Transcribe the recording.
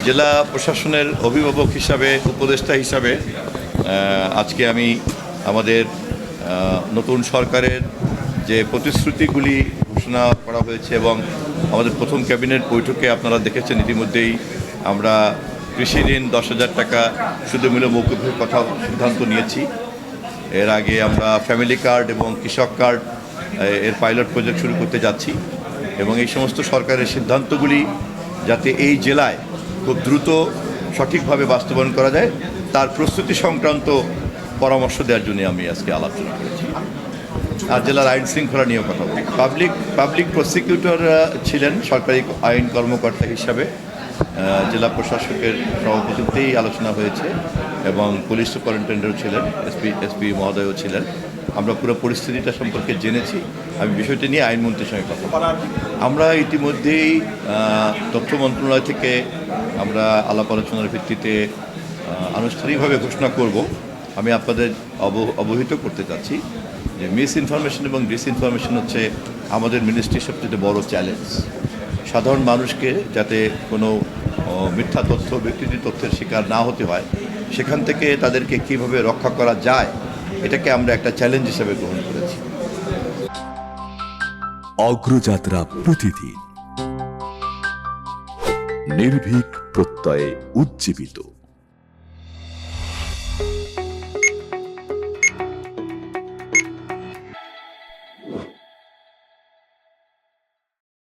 জেলা প্রশাসনের অভিভাবক হিসাবে, উপদেষ্টা হিসাবে আজকে আমি আমাদের নতুন সরকারের যে প্রতিশ্রুতিগুলি ঘোষণা করা হয়েছে এবং আমাদের প্রথম ক্যাবিনেট বৈঠকে আপনারা দেখেছেন ইতিমধ্যেই আমরা কৃষি ঋণ 10,000 টাকা শুধু মিলে মৌকুফের কথা সিদ্ধান্ত নিয়েছি। এর আগে আমরা ফ্যামিলি কার্ড এবং কৃষক কার্ড এর পাইলট প্রজেক্ট শুরু করতে যাচ্ছি এবং এই সমস্ত সরকারের সিদ্ধান্তগুলি যাতে এই জেলায় খুব দ্রুত সঠিকভাবে বাস্তবায়ন করা যায় তার প্রস্তুতি সংক্রান্ত পরামর্শ দেওয়ার জন্য আমি আজকে আলোচনা করেছি। আর জেলার আইন শৃঙ্খলা নিয়েও কথা বলি। পাবলিক প্রসিকিউটর ছিলেন সরকারি আইন কর্মকর্তা হিসাবে, জেলা প্রশাসকের সভাপতিত্বেই আলোচনা হয়েছে এবং পুলিশ সুপারিনটেন্ডেন্টও ছিলেন, এসপি মহোদয়ও ছিলেন। আমরা পুরো পরিস্থিতিটা সম্পর্কে জেনেছি। আমি বিষয়টি নিয়ে আইনমন্ত্রীর সঙ্গে কথা বলি। আমরা ইতিমধ্যেই তথ্য মন্ত্রণালয় থেকে আমরা আলাপ আলোচনার ভিত্তিতে আনুষ্ঠানিকভাবে ঘোষণা করব। আমি আপনাদের অবহিত করতে চাচ্ছি যে মিস ইনফরমেশন এবং ডিসইনফরমেশন হচ্ছে আমাদের মিনিস্ট্রির সবচেয়ে বড় চ্যালেঞ্জ। সাধারণ মানুষকে যাতে কোনো মিথ্যা তথ্য, ব্যক্তিগত তথ্যের শিকার না হতে হয়, সেখান থেকে তাদেরকে কীভাবে রক্ষা করা যায় এটাকে আমরা একটা চ্যালেঞ্জ হিসেবে গ্রহণ করেছি। অগ্রযাত্রা প্রতিদিন নির্ভীক প্রত্যয়ে উজ্জীবিত।